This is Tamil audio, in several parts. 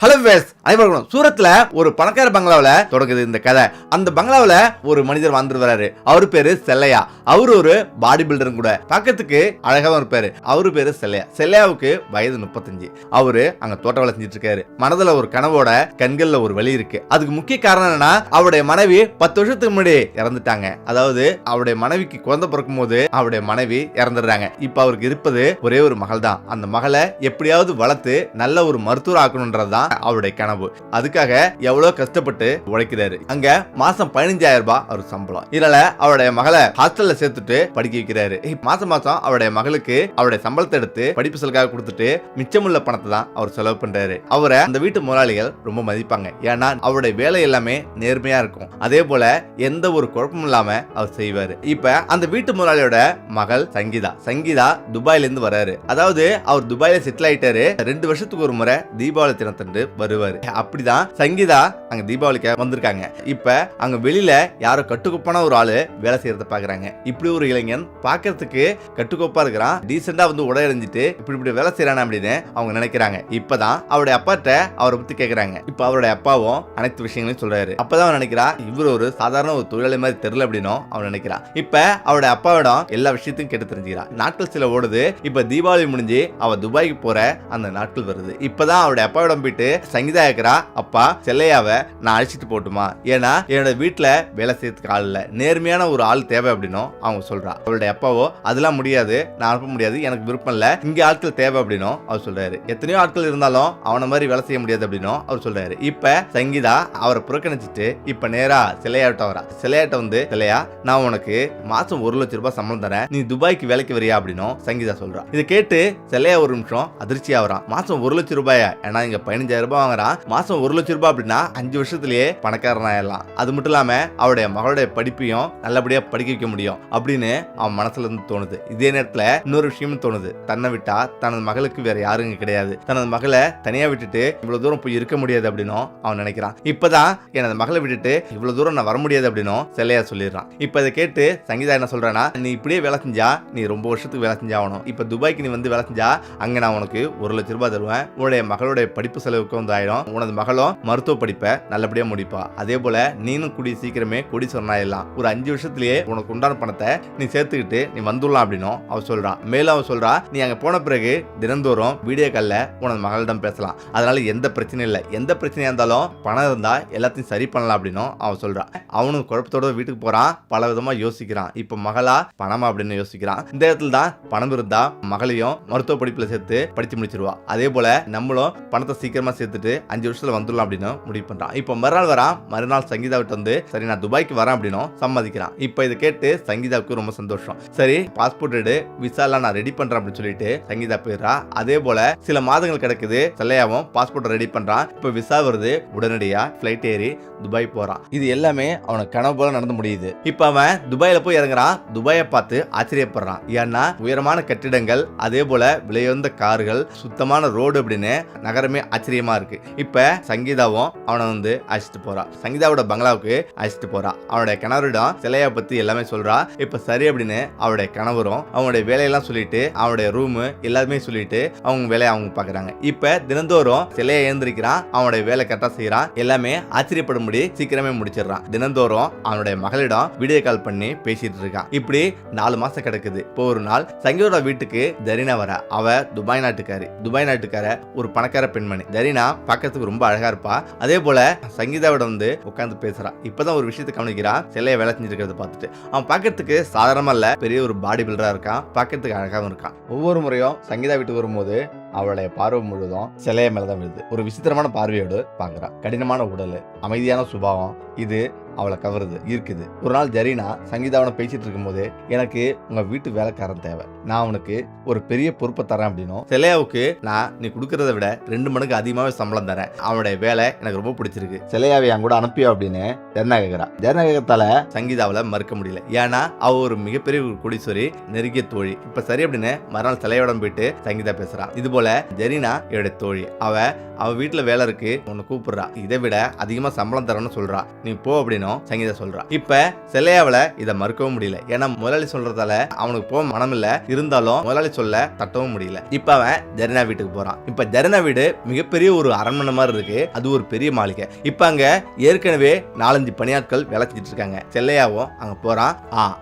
ஹலோ வேஸ் அனைவருக்கும் சூரத்ல ஒரு பணக்கார பங்களாவில தொடங்குது இந்த கதை. அந்த பங்களாவில ஒரு மனிதர் வாழ்ந்து வராரு. அவரு பேரு செல்லையா. அவரு ஒரு பாடி பில்டர் கூட. பார்க்கறதுக்கு அழகாவும் இருப்பாரு. அவரு பேரு செல்லையா. செல்லையாவுக்கு வயது 35. அவரு அங்க தோட்ட வேலை செஞ்சுட்டு இருக்காரு. மனதுல ஒரு கனவோட, கண்கள்ல ஒரு வலி இருக்கு. அதுக்கு முக்கிய காரணம் என்னன்னா, அவருடைய மனைவி 10 வருஷத்துக்கு முன்னாடி இறந்துட்டாங்க. அதாவது அவருடைய மனைவிக்கு குழந்தை பிறக்கும் போது அவருடைய மனைவி இறந்துடுறாங்க. இப்ப அவருக்கு இருப்பது ஒரே ஒரு மகள் தான். அந்த மகளை எப்படியாவது வளர்த்து நல்ல ஒரு மருத்துவர் ஆக்கணும்ன்றதுதான் அவருடைய கனவு. அதுக்காக எவ்வளவு கஷ்டப்பட்டு உழைக்கிறாரு. அங்க மாசம் 15,000 ரூபாய் அவர் சம்பளம். இதனால அவருடைய மகளை ஹாஸ்டல்ல சேர்த்துட்டு படிக்க வைக்கிறாரு. மாசம் மாசம் அவருடைய மகளுக்கு அவருடைய சம்பளத்தை எடுத்து படிப்பு செலவுக்காக கொடுத்துட்டு மிச்சமுள்ள பணத்தை தான் அவர் செலவு பண்றாரு. அவரை அந்த வீட்டு முதலாளிகள் ரொம்ப மதிப்பாங்க. ஏன்னா அவருடைய வேலை எல்லாமே நேர்மையா இருக்கும். அதே போல எந்த ஒரு குழப்பமும் இல்லாம அவர் செய்வாரு. இப்ப அந்த வீட்டு முதலாளியோட மகள் சங்கீதா துபாயில இருந்து வராரு. அதாவது அவர் துபாயில செட்டில் ஆயிட்டாரு. 2 வருஷத்துக்கு ஒரு முறை தீபாவளி தினத்தன்று வருவாரு. அப்படிதான் சங்கீதா அங்க தீபாவளிக்கு வந்திருக்காங்க. இப்ப அங்க வெளியில யாரோ கட்டுக்கோப்பான ஒரு ஆளு வேலை செய்யறத பாக்குறாங்க. இப்படி ஒரு இளைஞன் பாக்கிறதுக்கு கட்டுக்கோப்பா இருக்கிறான். டீசெண்டா வந்து உடை அணிஞ்சிட்டு இப்படி வேலை செய்யறானே அப்படின்னு அவங்க நினைக்கிறாங்க. இப்பதான் அவருடைய அப்பாட்ட அவரை பத்தி கேக்குறாங்க. இப்ப அவருடைய அப்பாவும் அனைத்து விஷயங்களையும் சொல்றாரு. அப்பதான் அவன் நினைக்கிறா இவர் ஒரு சாதாரண ஒரு தொழிலாளி மாதிரி தெரியல அப்படின்னு அவன் நினைக்கிறான். இப்ப அவருடைய அப்பாவிடம் எல்லா விஷயத்தையும் கேட்டு தெரிஞ்சுக்கிறான். நாட்கள் சில ஓடுது. இப்ப தீபாவளி முடிஞ்சு அவ துபாய்க்கு போற அந்த நாட்கள் வருது. இப்பதான் அவருடைய அப்பாவிடம் போயிட்டு சங்கீதா கேக்குறா, அப்பா செல்லையாவை நான் அழைச்சிட்டு போட்டுமா? ஏன்னா என்னோட வீட்டுல வேலை செய்யறதுக்கு ஆள் இல்ல, நேர்மையான ஒரு ஆள் தேவை அப்படின்னு அவங்க சொல்றா. அவருடைய அப்பாவோ அதெல்லாம் முடியாது, நான் அனுப்ப முடியாது, எனக்கு விருப்பம் இல்ல, இங்க ஆட்கள் தேவை அப்படின்னு அவர் சொல்றாரு. எத்தனையோ ஆட்கள் இருந்தாலும் அவனை மாதிரி வேலை செய்ய முடியாது அப்படின்னு அவர் சொல்றாரு. இப்ப சங்கீதா அவரை புறக்கணிச்சிட்டு இப்ப நேரா செல்லையாட்ட வரா. செல்லையாட்ட வந்து, செல்லையா நான் உனக்கு மாசம் 1 லட்சம் ரூபாய் சம்பளம் தரேன், நீ துபாய்க்கு வேலைக்கு வரியா அப்படின்னு சங்கீதா சொல்றா. இதை கேட்டு செல்லையா ஒரு நிமிஷம் அதிர்ச்சி ஆகிறான். மாசம் 1 லட்சம் ரூபாயா? ஏன்னா இங்க 15,000 ரூபாய் வாங்குறான். மாசம் 1 லட்சம் ரூபாய் அப்படின்னா 5 வருஷத்திலேயே பணக்காரன் ஆயிடலாம். அது மட்டும் இல்லாம அவருடைய மகளுடைய படிப்பையும் நல்லபடியா படிக்க வைக்க முடியும் அப்படின்னு அவன் மனசுல இருந்து தோணுது. இதே நேரத்துல இன்னொரு விஷயமும் தோணுது. தன்னை விட்டா தனது மகளுக்கு வேற யாருங்க கிடையாது. தனது மகளை தனியா விட்டுட்டு இவ்வளவு தூரம் போய் இருக்க முடியாது அப்படின்னு அவன் நினைக்கிறான். இப்பதான் எனது மகளை விட்டுட்டு இவ்வளவு தூரம் நான் வர முடியாது அப்படின்னு செல்லையா சொல்லிடுறான். இப்ப இதை கேட்டு சங்கீதா என்ன சொல்றானா, நீ இப்படியே வேலை செஞ்சா நீ ரொம்ப வருஷத்துக்கு வேலை செஞ்சாகணும். இப்ப துபாய்க்கு நீ வந்து வேலை செஞ்சா அங்க நான் உனக்கு 1 லட்சம் ரூபாய் தருவேன். உன்னுடைய மகளுடைய படிப்பு செலவுக்கு வந்து ஆயிடும். உனது மகளும் மருத்துவ படிப்பை நல்லபடியா முடிப்பா. அதே போல நீனும் கூடிய சீக்கிரமே சொன்னாயிடலாம். ஒரு 5 வருஷத்திலேயே உனக்கு உண்டான பணத்தை நீ சேர்த்துக்கிட்டு நீ வந்துடலாம் அப்படின்னு அவ சொல்றான். மேலும் அவ சொல்றா, நீ அங்க போன பிறகு தினந்தோறும் வீடியோ கால்ல உனது மகளிடம் பேசலாம். அதனால எந்த பிரச்சனையும் இல்லை. எந்த பிரச்சனையா இருந்தாலும் பணம் இருந்தா எல்லாத்தையும் சரி பண்ணலாம் அப்படின்னு அவன் சொல்றான். அவனும் குழப்பத்தோட வீட்டுக்கு போறான். பல விதமா யோசிக்கிறான். இப்ப மகளா பணமா அப்படின்னு யோசிக்கிறான். இந்த இடத்துல தான் பணம் இருந்தா மகளையும் மருத்துவ படிப்புல சேர்த்து படிச்சு முடிச்சிருவா. அதே போல நம்மளும் பணத்தை சீக்கிரமா சேர்த்துட்டு 5 வருஷத்துல வந்துடலாம் அப்படின்னு முடிவு பண்றான். இப்ப மறுநாள் வரான். மறுநாள் சங்கீதா விட்டு வந்து, சரி நான் துபாய்க்கு வரேன் அப்படின்னு சம்மதிக்கிறான். இப்ப இதை கேட்டு சங்கீதாவுக்கு ரொம்ப சந்தோஷம். சரி பாஸ்போர்ட் எடு, விசா எல்லாம் நான் ரெடி பண்றேன் அப்படின்னு சொல்லிட்டு சங்கீதா போயிடுறா. அதே போல சில மாதங்கள் கிடக்குது. செல்லையாவும் பாஸ்போர்ட் ரெடி பண்றான். இப்ப விசா வருது. உடனடியா பிளைட் ஏறி துபாய் போறான். இது எல்லாமே அவனுக்கு கனவு போல நடந்து முடியுது. இப்ப அவன் துபாயில போய் இறங்குறான். துபாயை பார்த்து ஆச்சரியப்படுறான். ஏன்னா உயரமான கட்டிடங்கள், அதே போல விலையுயர்ந்த கார்கள், சுத்தமான ரோடு அப்படின்னு நகரமே ஆச்சரியமா இருக்கு. இப்ப சங்கீதாவும் அவனை வந்து அழைச்சிட்டு போறா. சங்கீதாவோட பங்களாவுக்கு அழைச்சிட்டு போறா. அவனுடைய கணவரிடம் சிலையை பத்தி எல்லாமே சொல்றா. இப்ப சரி அப்படின்னு அவருடைய கணவரும் அவனுடைய வேலையெல்லாம் சொல்லிட்டு அவனுடைய ரூம் எல்லாருமே சொல்லிட்டு அவங்க வேலையை அவங்க பாக்குறாங்க. இப்ப தினந்தோறும் சிலையை எழுந்திருக்கிறான். அவனுடைய வேலை கரெக்டா செய்யறான். எல்லாமே ஆச்சரியப்படும்படி சீக்கிரமே முடிச்சிடறான். தினந்தோறும் அவனுடைய மகளிடம் வீடியோ கால் பண்ணி பேசிட்டு இருக்கான். இப்படி 4 மாசம் கிடக்குது. இப்போ ஒரு நாள் சங்கீதோட வீட்டுக்கு தரினா வர. அவ துபாய் நாட்டுக்கார ஒரு பணக்கார பெண்மணி. தரினா பார்க்கறதுக்கு ரொம்ப அழகா இருப்பா. அதே போல சங்கீதாவோட வந்து உட்கார்ந்து பேசுறான். இப்பதான் ஒரு விஷயத்தை கவனிக்கிறான். சிலையை வேலை செஞ்சிருக்கிறத பார்த்துட்டு அவன் பார்க்கறதுக்கு சாதாரணமா இல்ல, பெரிய ஒரு பாடி பில்டரா இருக்கான். பார்க்கறதுக்கு அழகாவும் இருக்கான். ஒவ்வொரு முறையும் சங்கீதா வீட்டுக்கு வரும்போது அவளுடைய பார்வை முழுதும் சிலைய மேலதான் விழுது. ஒரு விசித்திரமான பார்வையோடு பாக்குறான். கடினமான உடல், அமைதியான சுபாவம், இது அவளை கவருது, இருக்குது. ஒரு நாள் ஜரீனா சங்கீதாவோட பேசிட்டு இருக்கும் போது, எனக்கு உங்க வீட்டு வேலைக்காரன் தேவை, நான் உனக்கு ஒரு பெரிய பொறுப்பை தரேன் அப்படின்னும், சிலையாவுக்கு நான் நீ கொடுக்கறத விட 2 மடங்கு அதிகமாவே சம்பளம் தரேன், அவனுடைய வேலை எனக்கு ரொம்ப பிடிச்சிருக்கு, சிலையாவை என் கூட அனுப்பியோ அப்படின்னு ஜெர்னா கேட்கிறா. ஜெர்னா கேட்கத்தால சங்கீதாவில மறுக்க முடியல. ஏன்னா அவ ஒரு மிகப்பெரிய கோடீஸ்வரி, நெருங்கிய தோழி. இப்ப சரி அப்படின்னு மறுநாள் சிலையோட போயிட்டு சங்கீதா பேசுறான். இது போல போல ஜெரினா என்னுடைய தோழி. அவ வீட்டுல வேலை இருக்கு, உன்னை கூப்பிடுறா, இதை விட அதிகமா சம்பளம் தரணும்னு சொல்றா, நீ போ அப்படின்னும் சங்கீதா சொல்றா. இப்ப செல்லையாவல இதை மறுக்கவும் முடியல. ஏன்னா முதலாளி சொல்றதால அவனுக்கு போக மனம் இல்ல, இருந்தாலும் முதலாளி சொல்ல தட்டவும் முடியல. இப்ப அவன் ஜெரினா வீட்டுக்கு போறான். இப்ப ஜெரினா வீடு மிகப்பெரிய ஒரு அரண்மனை மாதிரி இருக்கு. அது ஒரு பெரிய மாளிகை. இப்ப அங்க ஏற்கனவே 4-5 பணியாட்கள் வேலை செஞ்சுட்டு இருக்காங்க. செல்லையாவும் அங்க போறான்.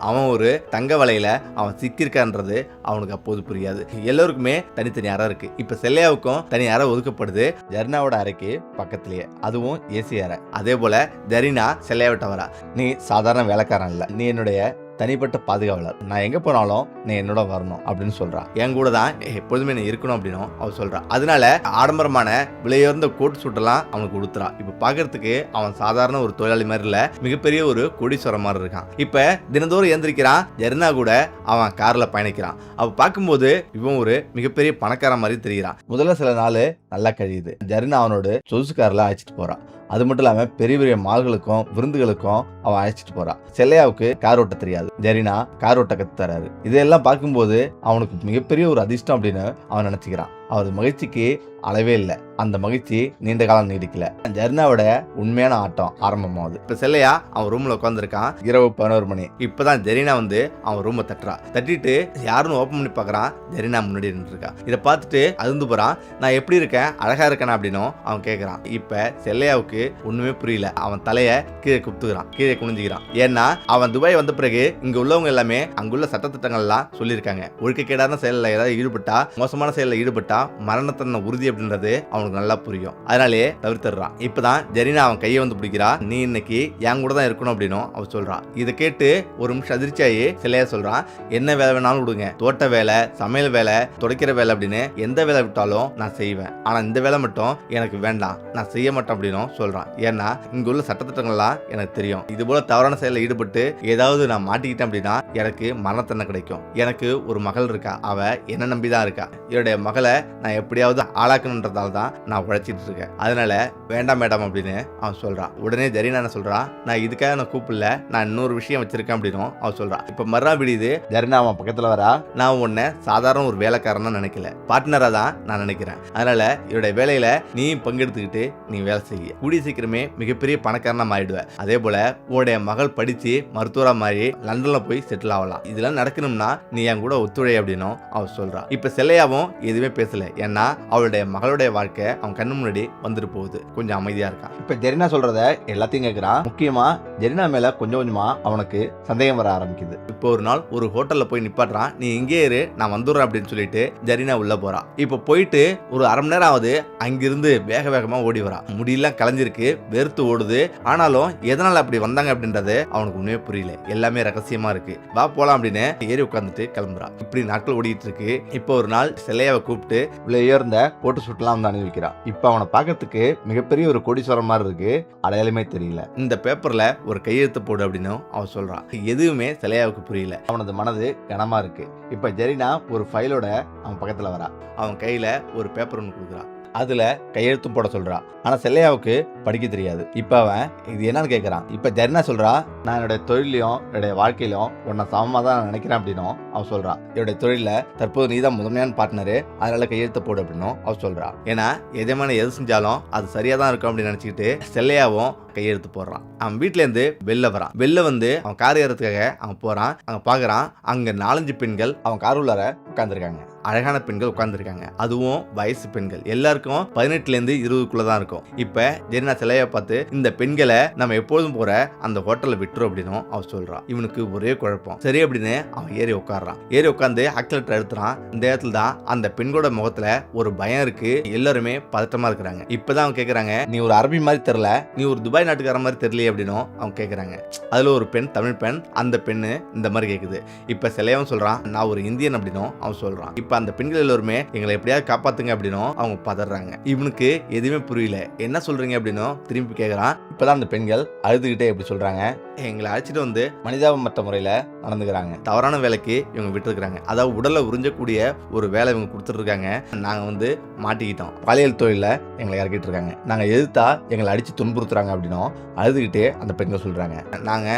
அவன் ஒரு தங்க வலையில அவன் சிக்கியிருக்கான்றது அவனுக்கு அப்போது புரியாது. எல்லோருக்குமே தனித்தனி அறை இருக்கு. இப்ப செல்லையாவுக்கும் தனி அறை ஒதுக்கப்படுது ஜெரினாவோட அறைக்கு பக்கத்திலேயே, அதுவும் ஏசி அறை. அதே போல ஜெரினா செல்லையாவிட்ட வரா, நீ சாதாரண வேலைக்காரன் இல்ல, நீ என்னுடைய தனிப்பட்ட பாதுகாவலர், நான் எங்க போனாலும் நீ என்னோட வரணும் அப்படின்னு சொல்றான். என் கூட தான் எப்பொழுதுமே நீ இருக்கணும் அப்படின்னு அவன் சொல்றான். அதனால ஆடம்பரமான விலையுயர்ந்த கோட் சூட்டெல்லாம் அவனுக்கு கொடுத்துறா. இப்ப பாக்குறதுக்கு அவன் சாதாரண ஒரு தொழிலாளி மாதிரி இல்ல, மிகப்பெரிய ஒரு கோடீஸ்வரர் மாதிரி இருக்கான். இப்ப தினந்தோறும் எந்திரிக்கிறான். ஜெரினா கூட அவன் கார்ல பயணிக்கிறான். அவ பார்க்கும்போது இவன் ஒரு மிகப்பெரிய பணக்கார மாதிரி தெரிகிறான். முதல்ல சில நாள் நல்லா கழியுது. ஜெரினா அவனோட சொகுசு கார்ல அழைச்சிட்டு போறான். அது மட்டும் இல்லாம பெரிய பெரிய மால்களுக்கும் விருந்துகளுக்கும் அவன் அழைச்சிட்டு போறான். செல்லையாவுக்கு கார் ஓட்ட தெரியாது, ஜெரினா கார் ஓட்ட கத்து தராரு. இதெல்லாம் பார்க்கும்போது அவனுக்கு மிகப்பெரிய ஒரு அதிர்ஷ்டம் அப்படின்னு அவன் நினைச்சுக்கிறான். அவரது மகிழ்ச்சிக்கு அளவே இல்லை. அந்த மகிழ்ச்சி நீண்ட காலம் நீடிக்கல. ஜெரினாவோட உண்மையான ஆட்டம் ஆரம்பமாகுது. இப்ப செல்லையா அவன் ரூம்ல உட்காந்துருக்கான். இரவு 11 மணி. இப்பதான் ஜெரினா வந்து அவன் ரூமை தட்டுறா. தட்டிட்டு யாருன்னு ஓப்பன் பண்ணி பாக்குறான். ஜெரினா முன்னாடி நின்று இருக்கா. இதை பார்த்துட்டு அதிர்ந்து போறான். நான் எப்படி இருக்கேன், அழகா இருக்கேனா அப்படின்னு அவன் கேட்கறான். இப்ப செல்லையாவுக்கு ஒண்ணுமே புரியல. அவன் தலைய கீழே குத்துக்கிறான், கீழே குனிஞ்சுக்கிறான். ஏன்னா அவன் துபாய் வந்த பிறகு இங்க உள்ளவங்க எல்லாமே அங்குள்ள சட்டத்திட்டங்கள் எல்லாம் சொல்லியிருக்காங்க. ஒழுக்கக்கேடான செயலில் ஏதாவது ஈடுபட்டா, மோசமான செயலில் ஈடுபட்டா மரணத்தன்மை உறுதி அப்படின்றது அவனுக்கு நல்லா புரியும். அதனாலே தவிர்த்துறான். இப்பதான் ஜெரினா அவன் கையை வந்து பிடிக்கிறா. நீ இன்னைக்கு என் கூட தான் இருக்கணும் அப்படின்னு அவன் சொல்றான். இதை கேட்டு ஒரு நிமிஷம் அதிர்ச்சியாயி செல்லையா சொல்றான், என்ன வேலை வேணாலும் விடுங்க, தோட்ட வேலை, சமையல் வேலை, துடைக்கிற வேலை அப்படின்னு எந்த வேலை விட்டாலும் நான் செய்வேன். ஆனா இந்த வேலை மட்டும் எனக்கு வேண்டாம், நான் செய்ய மாட்டேன் அப்படின்னு சொல்றான். ஏன்னா இங்க உள்ள சட்டத்திட்டங்கள்லாம் எனக்கு தெரியும். இது போல தவறான செயலில் ஈடுபட்டு ஏதாவது நான் மாட்டிக்கிட்டேன் அப்படின்னா எனக்கு மரணத்தன்மை கிடைக்கும். எனக்கு ஒரு மகள் இருக்கா, அவ என்ன நம்பிதான் இருக்கா. என்னுடைய மகளை நான் எப்படியாவது ஆளாக்கணுன்றதால தான் நான் உழைச்சிட்டு இருக்கேன். அதனால வேண்டாம் மேடம் அப்படின்னு அவன் சொல்றான். உடனே ஜெரினா என்ன சொல்றான், நான் இதுக்காக நான் கூப்பிடல, நான் இன்னொரு விஷயம் வச்சிருக்கேன் அப்படின்னு அவன் சொல்றான். இப்ப மறுநாள் விடியுது. ஜெரினா அவன் பக்கத்துல வரா. நான் உன்னை சாதாரண ஒரு வேலைக்காரனா நினைக்கல, பார்ட்னரா தான் நான் நினைக்கிறேன். அதனால என்னுடைய வேலையில நீ பங்கெடுத்துக்கிட்டு நீ வேலை செய்ய, கூடிய சீக்கிரமே மிகப்பெரிய பணக்காரனா மாறிடுவ. அதே போல உன்னுடைய மகள் படிச்சு மருத்துவரா மாறி லண்டன்ல போய் செட்டில் ஆகலாம். இதெல்லாம் நடக்கணும்னா நீ என் கூட ஒத்துழை அப்படின்னு அவன் சொல்றான். இப்ப செல்லையாவும் எதுவுமே பேசல. ஏன்னா அவளுடைய மகளுடைய வாழ்க்கை அவன் கண்ணு முன்னாடி வந்துட்டு போகுது. கொஞ்சம் அமைதியா இருக்கான். இப்ப ஜெரினா சொல்றத எல்லாத்தையும் கேட்கிறான். முக்கியமா ஜெரினா மேல கொஞ்சம் கொஞ்சமா அவனுக்கு சந்தேகம் வர ஆரம்பிக்குது. இப்போ ஒரு நாள் ஒரு ஹோட்டல்ல போய் நிப்பாட்டுறான். நீ இங்கே இரு, நான் வந்துடுறேன் அப்படின்னு சொல்லிட்டு ஜெரினா உள்ள போறா. இப்ப போயிட்டு ஒரு அரை மணி நேரம் ஆகுது. அங்கிருந்து வேக வேகமா ஓடி வரா. முடியெல்லாம் கலைஞ்சிருக்கு, வெறுத்து ஓடுது. ஆனாலும் எதனால அப்படி வந்தாங்க அப்படின்றது அவனுக்கு உண்மையே புரியல. எல்லாமே ரகசியமா இருக்கு. வா போலாம் அப்படின்னு ஏறி உட்காந்துட்டு கிளம்புறா. இப்படி நாட்கள் ஓடிட்டு இருக்கு. இப்போ ஒரு நாள் செல்லையாவை கூப்பிட்டு உள்ள உயர்ந்த போட்டு சுட்டலாம் வந்து அனுபவிக்கிறான். இப்ப அவனை பார்க்கறதுக்கு மிகப்பெரிய ஒரு கோடீஸ்வரர் மாதிரி இருக்கு. அடையாளமே தெரியல. இந்த பேப்பர்ல ஒரு கையெழுத்து போடு அப்படின்னு அவன் சொல்றான். எதுவுமே செல்லையாவுக்கு புரியல. அவனது மனது கனமா இருக்கு. இப்ப ஜெரினா ஒரு ஃபைலோட அவன் பக்கத்துல வரா. அவன் கையில ஒரு பேப்பர் ஒன்று கொடுக்குறான். அதுல கையெழுத்தும் போட சொல்றா. ஆனா செல்லையாவுக்கு படிக்க தெரியாது. இப்ப அவன் இது என்னன்னு கேட்கறான். இப்ப ஜெரினா சொல்றா, நான் என்னுடைய தொழிலையும் என்னுடைய வாழ்க்கையிலும் உன்னை சமமா தான் நான் நினைக்கிறேன் அப்படின்னும் அவன் சொல்றான். என்னுடைய தொழில தற்போது நீ தான் முதன்மையான பார்ட்னரு, அதனால கையெழுத்து போடு அப்படின்னும் அவன் சொல்றான். ஏன்னா எஜமான எது செஞ்சாலும் அது சரியா தான் இருக்கும் அப்படின்னு நினைச்சுக்கிட்டு செல்லையாவும் கையெழுத்து போடுறான். அவன் வீட்டுல இருந்து வெளில வரான். வெளில வந்து அவன் கார் ஏறதுக்காக அவன் போறான். அங்க பாக்குறான், அங்க 4-5 பெண்கள் அவன் கார் உள்ளார உட்கார்ந்துருக்காங்க. அழகான பெண்கள் உட்கார்ந்துருக்காங்க. அதுவும் வயசு பெண்கள். எல்லாருக்கும் 18ல இருந்து 20க்குள்ள தான் இருக்கும். இப்ப ஜெரினா செல்லையா பார்த்து, இந்த பெண்களை நம்ம எப்போதும் போற அந்த ஹோட்டல்ல விட்டுரும் அப்படின்னு அவன் சொல்றான். இவனுக்கு ஒரே குழப்பம். சரி அப்படின்னு அவன் ஏறி உட்கார்றான். ஏறி உட்கார்ந்து ஆக்சிலேட்டர் எடுத்துறான். இந்த இடத்துல தான் அந்த பெண்களோட முகத்துல ஒரு பயம் இருக்கு. எல்லாருமே பதட்டமா இருக்கிறாங்க. இப்பதான் அவன் கேக்குறாங்க, நீ ஒரு அரபி மாதிரி தெரியல, நீ ஒரு துபாய் நாட்டுக்கார மாதிரி தெரியலையே அப்படின்னு அவங்க கேக்குறாங்க. அதுல ஒரு பெண் தமிழ் பெண். அந்த பெண்ணு இந்த மாதிரி கேக்குது. இப்ப செல்லையாவும் சொல்றான், நான் ஒரு இந்தியன் அப்படின்னு அவன் சொல்றான். இப்ப அந்த பெண்கள் எல்லாருமே எங்களை எப்படியாவது காப்பாத்துங்க அப்படின்னு அவங்க பதறாங்க. இவனுக்கு எதுவுமே புரியல. என்ன சொல்றீங்க அப்படின்னு திரும்பி கேக்குறான். இப்பதான் அந்த பெண்கள் அழுதுகிட்டே எப்படி சொல்றாங்க, எங்களை அழைச்சிட்டு வந்து மனிதாபமற்ற முறையில நடந்துக்கிறாங்க. தவறான வேலைக்கு இவங்க விட்டுருக்காங்க. அதாவது உடலை உறிஞ்சக்கூடிய ஒரு வேலை இவங்க கொடுத்துட்டு இருக்காங்க. நாங்க வந்து மாட்டிக்கிட்டோம். பாலியல் தொழில எங்களை இறக்கிட்டு இருக்காங்க. நாங்க எதிர்த்தா எங்களை அடிச்சு துன்புறுத்துறாங்க அப்படின்னும் அழுதுகிட்டே அந்த பெண்கள் சொல்றாங்க. நாங்க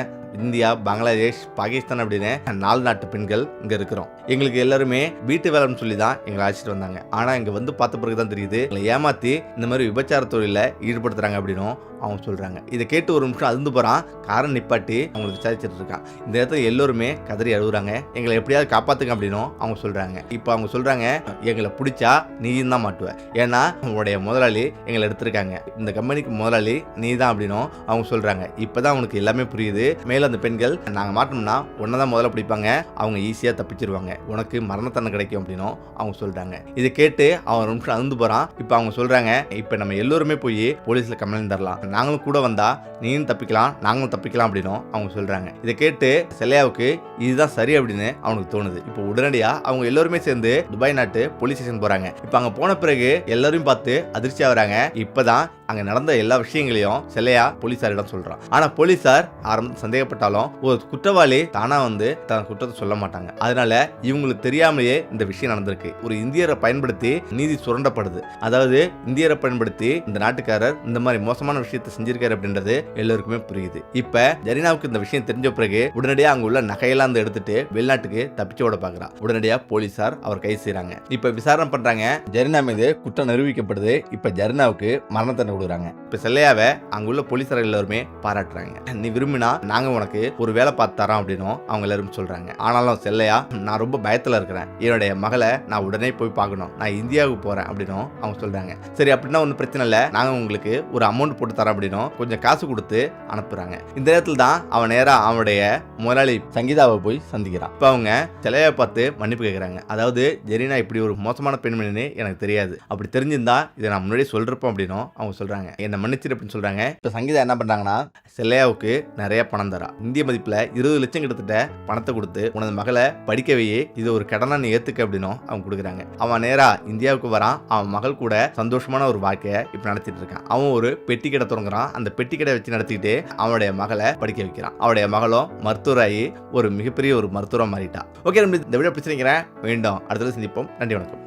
இந்தியா, பங்களாதேஷ், பாகிஸ்தான் அப்படின்னு 4 நாட்டு பெண்கள் இங்க இருக்கிறோம். எங்களுக்கு எல்லாருமே வீட்டு வேலைன்னு சொல்லி தான் எங்களை அழைச்சிட்டு வந்தாங்க. ஆனா இங்க வந்து பார்த்த பிறகுதான் தெரியுது எங்களை ஏமாத்தி இந்த மாதிரி விபச்சார தொழில ஈடுபடுத்துறாங்க அப்படின்னும் அவங்க சொல்றாங்க. இதை கேட்டு ஒரு நிமிஷம் அதிர்ந்து போறான். காரன் நிப்பாட்டி அவங்களுக்கு விசாரிச்சுட்டு இருக்கான். இந்த இடத்துல எல்லோருமே கதறி அழுகுறாங்க. எங்களை எப்படியாவது காப்பாத்துங்க அப்படின்னும் அவங்க சொல்றாங்க. இப்போ அவங்க சொல்றாங்க, எங்களை பிடிச்சா நீயும் தான் மாட்டுவ, ஏன்னா உங்களுடைய முதலாளி எங்களை எடுத்திருக்காங்க, இந்த கம்பெனிக்கு முதலாளி நீ தான் அப்படின்னும் அவங்க சொல்றாங்க. இப்பதான் அவனுக்கு எல்லாமே புரியுது. மேலும் அந்த பெண்கள் நாங்க மாட்டோம்னா உன்னதான் முதல்ல பிடிப்பாங்க, அவங்க ஈஸியா தப்பிச்சிருவாங்க, உனக்கு மரண தண்டனை கிடைக்கும் அப்படின்னும் அவங்க சொல்றாங்க. இதை கேட்டு அவன் ஒரு நிமிஷம் அதிர்ந்து போறான். இப்போ அவங்க சொல்றாங்க, இப்போ நம்ம எல்லோருமே போய் போலீஸ்ல கம்ப்ளைண்ட் தரலாம், நாங்களும் கூட வந்தா நீயும் தப்பிக்கலாம், நாங்களும் தப்பிக்கலாம் அப்படின்னும் அவங்க சொல்றாங்க. இதை கேட்டு செல்லையாவுக்கு இதுதான் சரி அப்படின்னு அவனுக்கு தோணுது. இப்போ உடனடியா அவங்க எல்லோருமே சேர்ந்து துபாய் நாட்டு போலீஸ் ஸ்டேஷன் போறாங்க. இப்போ அங்க போன பிறகு எல்லாரையும் பார்த்து அதிர்ச்சி ஆகுறாங்க. இப்பதான் அங்க நடந்த எல்லா விஷயங்களையும் செல்லையா போலீசாரிடம் சொல்றான். ஆனா போலீசார் ஆரம்பத்தில் சந்தேகப்பட்டாலும் ஒரு குற்றவாளி தானா வந்து தன் குற்றத்தை சொல்ல மாட்டாங்க. அதனால இவங்களுக்கு தெரியாமலேயே இந்த விஷயம் நடந்திருக்கு. ஒரு இந்தியரை பயன்படுத்தி நீதி சுரண்டப்படுது. அதாவது இந்தியரை பயன்படுத்தி இந்த நாட்டுக்காரர் இந்த மாதிரி மோசமான விஷயத்தை செஞ்சிருக்காரு அப்படின்றது எல்லாருக்குமே புரியுது. இப்ப ஜெரீனாவுக்கு இந்த விஷயம் தெரிஞ்ச பிறகு உடனடியா அங்க உள்ள நகையெல்லாம் எடுத்துட்டு வெளிநாட்டுக்கு தப்பிச்சு ஓட பாக்குறா. உடனடியா போலீசார் அவர் கைது செய்யறாங்க. இப்ப விசாரணை பண்றாங்க. ஜெரீனா மீது குற்றம் நிரூபிக்கப்படுது. இப்ப ஜெரீனாவுக்கு மரண தண்டனை கொடுக்குறாங்க. இப்ப செல்லையாவை அங்குள்ள போலீசார் எல்லாருமே பாராட்டுறாங்க. நீ விரும்பினா நாங்க உனக்கு ஒரு வேலை பார்த்து தரோம் அப்படின்னும் அவங்க எல்லாரும் சொல்றாங்க. ஆனாலும் செல்லையா, நான் ரொம்ப பயத்துல இருக்கிறேன், என்னுடைய மகளை நான் உடனே போய் பார்க்கணும், நான் இந்தியாவுக்கு போறேன் அப்படின்னும் அவங்க சொல்றாங்க. சரி அப்படின்னா ஒன்றும் பிரச்சனை இல்லை, நாங்க உங்களுக்கு ஒரு அமௌண்ட் போட்டு தரோம் அப்படின்னும் கொஞ்சம் காசு கொடுத்து அனுப்புறாங்க. இந்த இடத்துல தான் அவன் நேரா அவனுடைய முதலாளி சங்கீதாவை போய் சந்திக்கிறான். இப்ப அவங்க செல்லையை பார்த்து மன்னிப்பு கேட்கறாங்க. அதாவது ஜெரீனா இப்படி ஒரு மோசமான பெண்மணின்னு எனக்கு தெரியாது, அப்படி தெரிஞ்சிருந்தா இதை நான் முன்னாடியே சொல்றப்போம் அப்படின்னும் அவங்க சொல்றாங்க. என்ன மன்னிச்சிரு அப்படின்னு சொல்றாங்க. இப்ப சங்கீதா என்ன பண்றாங்கன்னா, செல்லையாவுக்கு நிறைய பணம் தரா. இந்திய மதிப்புல 20 லட்சம் கிட்டத்தட்ட பணத்தை கொடுத்து உனது மகளை படிக்கவையே இது ஒரு கடனா நீ ஏத்துக்க அப்படின்னும் அவங்க கொடுக்குறாங்க. அவன் நேரா இந்தியாவுக்கு வரான். அவன் மகள் கூட சந்தோஷமான ஒரு வாழ்க்கையை இப்ப நடத்திட்டு இருக்கான். அவன் ஒரு பெட்டி கடை தொடங்குறான். அந்த பெட்டி கடை வச்சு நடத்திட்டு அவனுடைய மகளை படிக்க வைக்கிறான். அவனுடைய மகளும் மருத்துவராகி ஒரு மிகப்பெரிய ஒரு மருத்துவரா மாறிட்டா. ஓகே, இந்த வீடியோ பிடிச்சிருக்கிறேன். மீண்டும் அடுத்த சந்திப்போம். நன்றி, வணக்கம்.